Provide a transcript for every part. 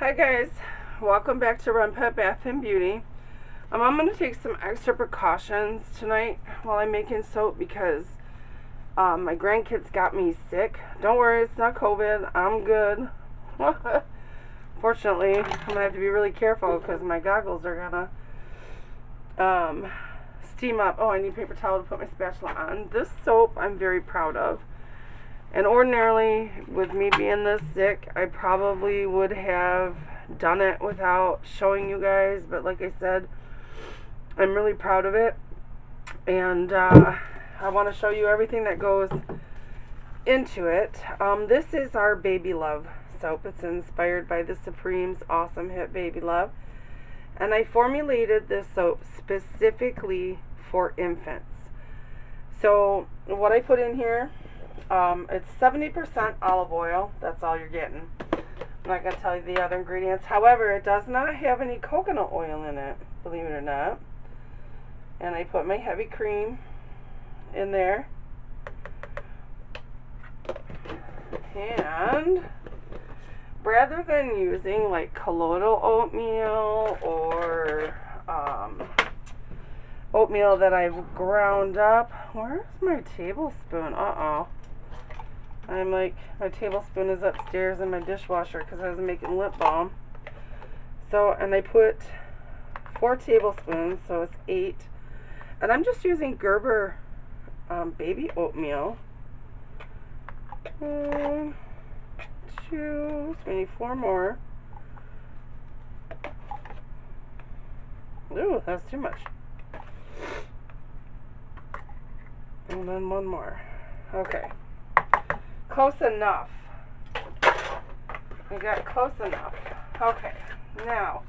Hi guys, welcome back to Renpet Bath Beauty. I'm going to take some extra precautions tonight while I'm making soap because my grandkids got me sick. Don't worry, it's not COVID. I'm good. Fortunately, I'm going to have to be really careful because my goggles are going to steam up. Oh, I need a paper towel to put my spatula on. This soap I'm very proud of. And ordinarily, with me being this sick, I probably would have done it without showing you guys. But like I said, I'm really proud of it. And I want to show you everything that goes into it. This is our Baby Love soap. It's inspired by the Supreme's Awesome Hit Baby Love. And I formulated this soap specifically for infants. So what I put in here, it's 70% olive oil. That's all you're getting. I'm not going to tell you the other ingredients. However, it does not have any coconut oil in it, believe it or not. And I put my heavy cream in there. And rather than using like colloidal oatmeal or oatmeal that I've ground up, where's my tablespoon? I'm like, my tablespoon is upstairs in my dishwasher because I was making lip balm. So, and I put 4 tablespoons, so it's 8. And I'm just using Gerber baby oatmeal. 1, 2, so we need 4 more. Ooh, that's too much. And then 1 more. Okay. Close enough. We got close enough. Okay. Now,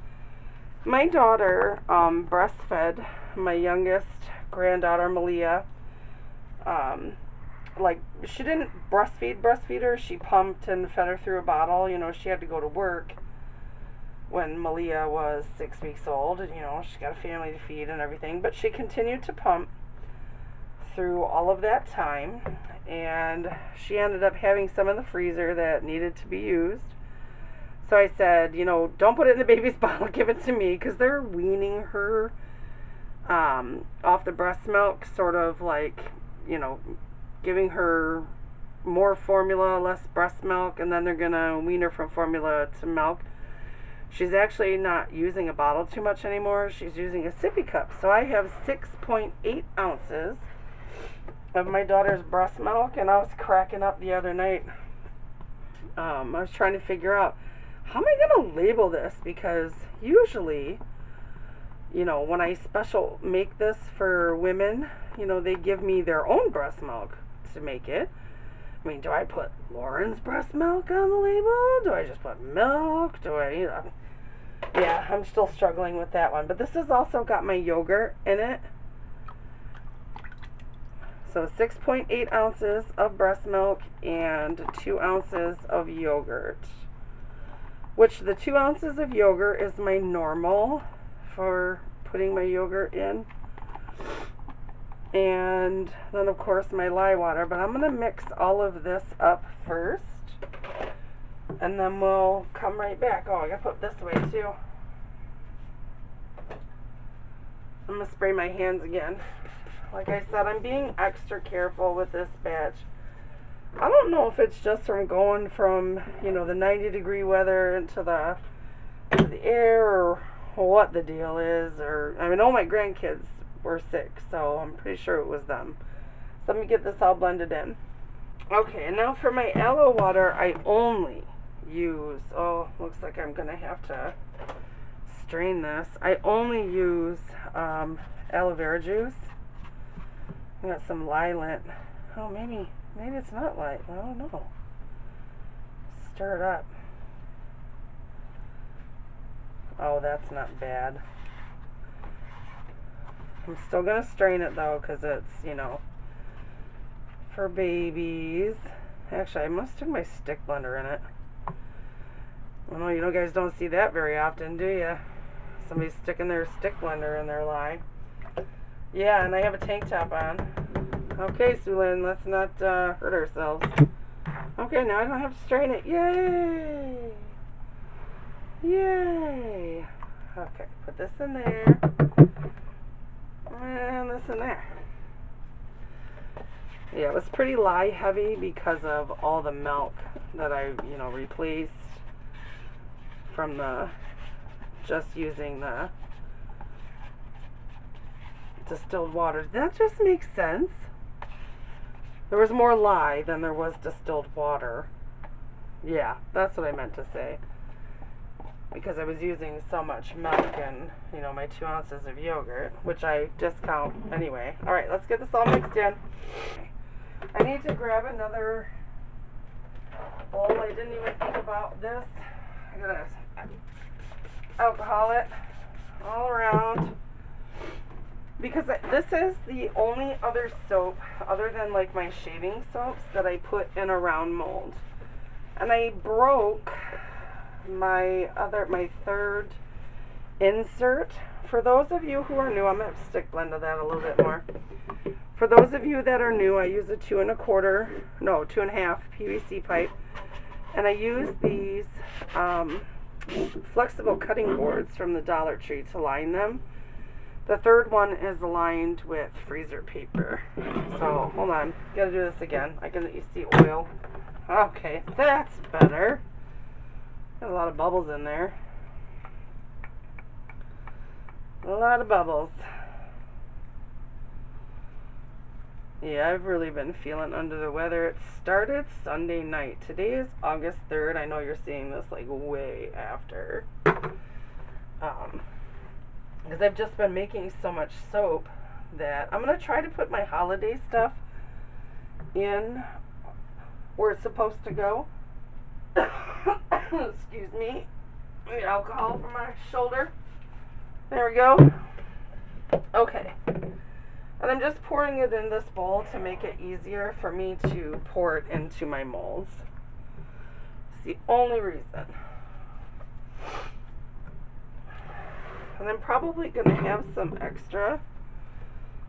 my daughter breastfed my youngest granddaughter, Malia. Like, she didn't breastfeed her. She pumped and fed her through a bottle. You know, she had to go to work when Malia was 6 weeks old. And, you know, she's got a family to feed and everything. But she continued to pump through all of that time. And she ended up having some in the freezer that needed to be used. So I said, you know, don't put it in the baby's bottle, give it to me, because they're weaning her off the breast milk, sort of like, you know, giving her more formula, less breast milk, and then they're going to wean her from formula to milk. She's actually not using a bottle too much anymore. She's using a sippy cup. So I have 6.8 ounces of my daughter's breast milk, and I was cracking up the other night. I was trying to figure out, how am I going to label this? Because usually, you know, when I special make this for women, you know, they give me their own breast milk to make it. I mean, do I put Lauren's breast milk on the label? Do I just put milk? Do I, you know? Yeah, I'm still struggling with that one. But this has also got my yogurt in it. So 6.8 ounces of breast milk and 2 ounces of yogurt. Which the 2 ounces of yogurt is my normal for putting my yogurt in. And then of course my lye water. But I'm going to mix all of this up first. And then we'll come right back. Oh, I got to put this away too. I'm going to spray my hands again. Like I said, I'm being extra careful with this batch. I don't know if it's just from going from, you know, the 90-degree weather into the air, or what the deal is. Or I mean, all my grandkids were sick, so I'm pretty sure it was them. So let me get this all blended in. Okay, and now for my aloe water, I only use, looks like I'm going to have to strain this. I only use aloe vera juice. I got some lilac. Oh, maybe it's not light. I don't know. Stir it up. Oh, that's not bad. I'm still going to strain it, though, because it's, you know, for babies. Actually, I must have my stick blender in it. Well, you know, guys don't see that very often, do you? Somebody sticking their stick blender in their lye. Yeah, and I have a tank top on. Okay, Sulin, let's not hurt ourselves. Okay, now I don't have to strain it. Yay! Yay! Okay, put this in there. And this in there. Yeah, it was pretty lye heavy because of all the milk that I, replaced from just using the distilled water. That just makes sense. There was more lye than there was distilled water. Yeah, that's what I meant to say. Because I was using so much milk and, my 2 ounces of yogurt, which I discount anyway. Alright, let's get this all mixed in. I need to grab another bowl. I didn't even think about this. I'm going to alcohol it all around. Because this is the only other soap, other than like my shaving soaps, that I put in a round mold. And I broke my third insert. For those of you who are new, I'm going to stick blend to that a little bit more. For those of you that are new, I use a 2.5 PVC pipe, and I use these flexible cutting boards from the Dollar Tree to line them. The third one is lined with freezer paper. So hold on, gotta do this again. You see oil. Okay, that's better. Got a lot of bubbles in there. A lot of bubbles. Yeah, I've really been feeling under the weather. It started Sunday night. Today is August 3rd. I know you're seeing this like way after. Because I've just been making so much soap that I'm going to try to put my holiday stuff in where it's supposed to go. Excuse me. Get alcohol from my shoulder. There we go. Okay. And I'm just pouring it in this bowl to make it easier for me to pour it into my molds. It's the only reason. And I'm probably going to have some extra,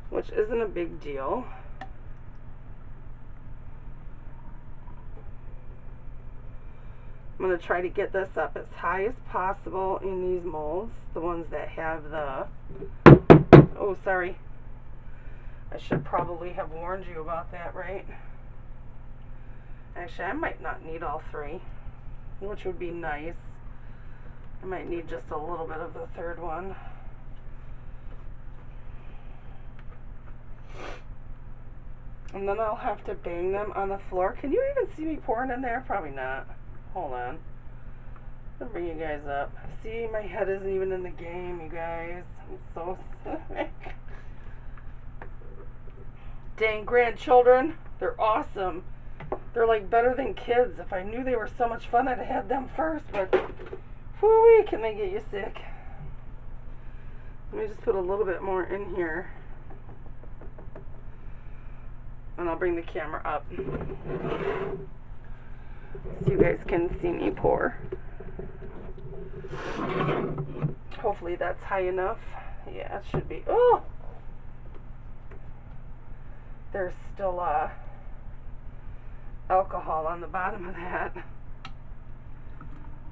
which isn't a big deal. I'm going to try to get this up as high as possible in these molds, the ones that have the, oh sorry, I should probably have warned you about that, right? Actually, I might not need all three, which would be nice. I might need just a little bit of the third one. And then I'll have to bang them on the floor. Can you even see me pouring in there? Probably not. Hold on. I'll bring you guys up. See, my head isn't even in the game, you guys. I'm so sick. Dang grandchildren. They're awesome. They're like better than kids. If I knew they were so much fun, I'd have had them first, but whoo-wee, can they get you sick? Let me just put a little bit more in here. And I'll bring the camera up so you guys can see me pour. Hopefully that's high enough. Yeah, it should be. Oh! There's still alcohol on the bottom of that.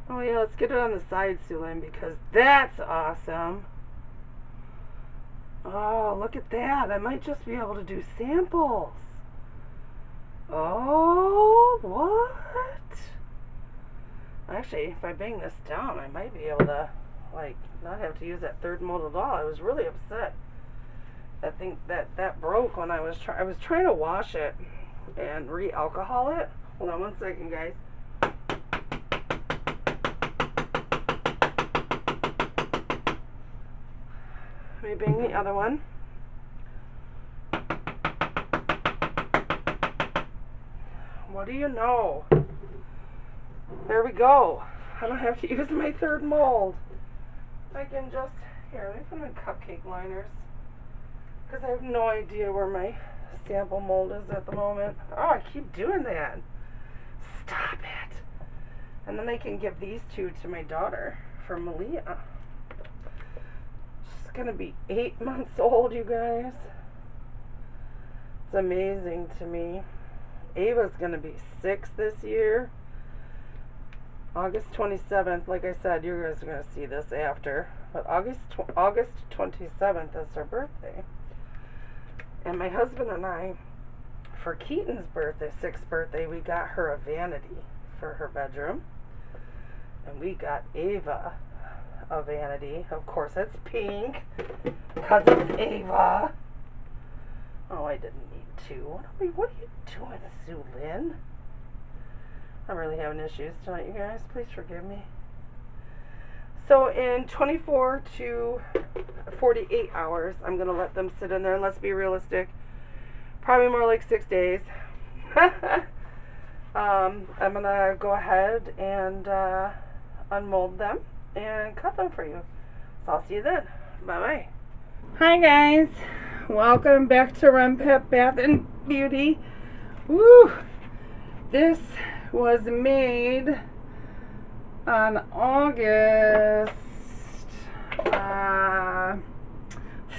Oh yeah, let's get it on the side, Sulin, because that's awesome. Oh, look at that. I might just be able to do samples. Oh, what? Actually, if I bang this down, I might be able to, like, not have to use that third mold at all. I was really upset. I think that broke when I was trying to wash it and re-alcohol it. Hold on one second, guys. Let me bang the other one. What do you know? There we go. I don't have to use my third mold. I can just, here, let me put them in cupcake liners. Because I have no idea where my sample mold is at the moment. Oh, I keep doing that. Stop it. And then I can give these two to my daughter for Malia. She's going to be 8 months old, you guys. It's amazing to me. Ava's going to be 6 this year. August 27th, like I said, you guys are going to see this after, but August 27th is her birthday. And my husband and I, for Keaton's birthday, 6th birthday, we got her a vanity for her bedroom. And we got Ava a vanity. Of course, it's pink, because it's Ava. Oh, I didn't need to. What are you doing, Sue Lynn? I'm really having issues tonight, you guys. Please forgive me. So in 24 to 48 hours, I'm going to let them sit in there, and let's be realistic, probably more like 6 days. I'm going to go ahead and unmold them and cut them for you. So I'll see you then. Bye-bye. Hi, guys. Welcome back to Renpet Bath Beauty. Woo! This was made on August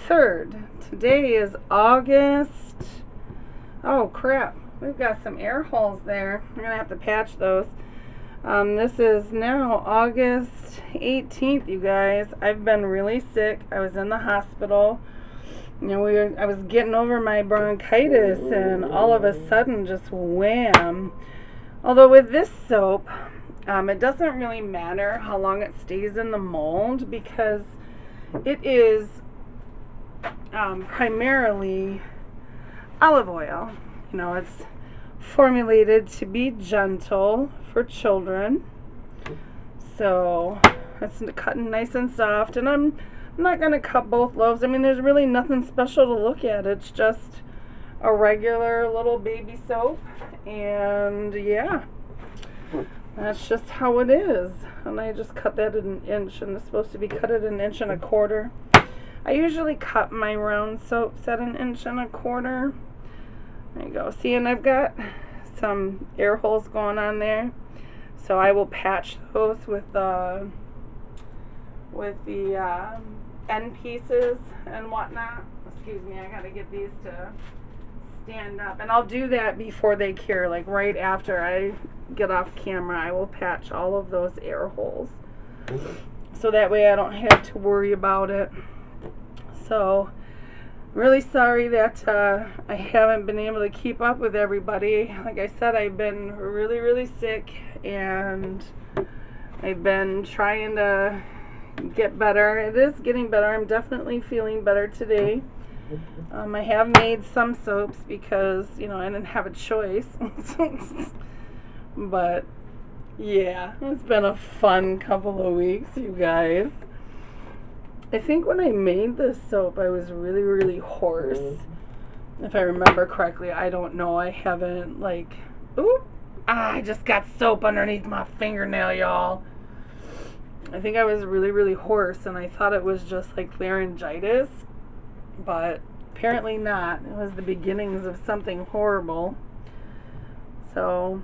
3rd. Today is August. Oh crap, we've got some air holes there. I'm gonna have to patch those. This is now August 18th, you guys. I've been really sick. I was in the hospital. You know, I was getting over my bronchitis, and all of a sudden, just wham. Although with this soap, it doesn't really matter how long it stays in the mold, because it is primarily olive oil. You know, it's formulated to be gentle for children. So it's cutting nice and soft, and I'm not going to cut both loaves. I mean, there's really nothing special to look at. It's just a regular little baby soap, and yeah, that's just how it is. And I just cut that at 1 inch, and it's supposed to be cut at 1 1/4 inches. I usually cut my round soaps at 1 1/4 inches. There you go. See, and I've got some air holes going on there, so I will patch those with the end pieces and whatnot. Excuse me, I gotta get these to stand up, and I'll do that before they cure. Like right after I get off camera, I will patch all of those air holes, so that way I don't have to worry about it. So really sorry that I haven't been able to keep up with everybody. Like I said, I've been really sick, and I've been trying to get better. It is getting better. I'm definitely feeling better today. I have made some soaps because, you know, I didn't have a choice. But yeah, it's been a fun couple of weeks, you guys. I think when I made this soap, I was really hoarse, if I remember correctly. I don't know. I haven't, like, oop, I just got soap underneath my fingernail, y'all. I think I was really hoarse, and I thought it was just like laryngitis, but apparently not. It was the beginnings of something horrible. So,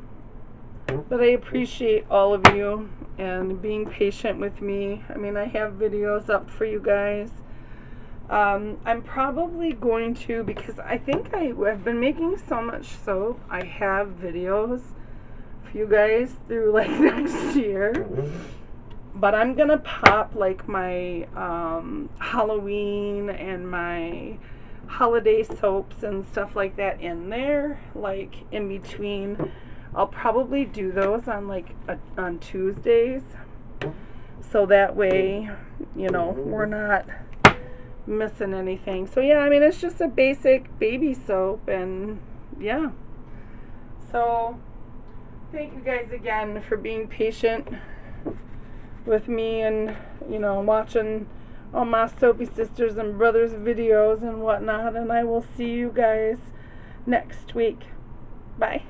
but I appreciate all of you and being patient with me. I mean, I have videos up for you guys. I'm probably going to, because I think I've been making so much soap, I have videos for you guys through like next year. But I'm gonna pop like my Halloween and my holiday soaps and stuff like that in there, like in between. I'll probably do those on like on Tuesdays, so that way, you know, we're not missing anything. So yeah, I mean, it's just a basic baby soap, and yeah. So thank you guys again for being patient with me, and, you know, watching all my soapy sisters and brothers videos and whatnot, and I will see you guys next week. Bye.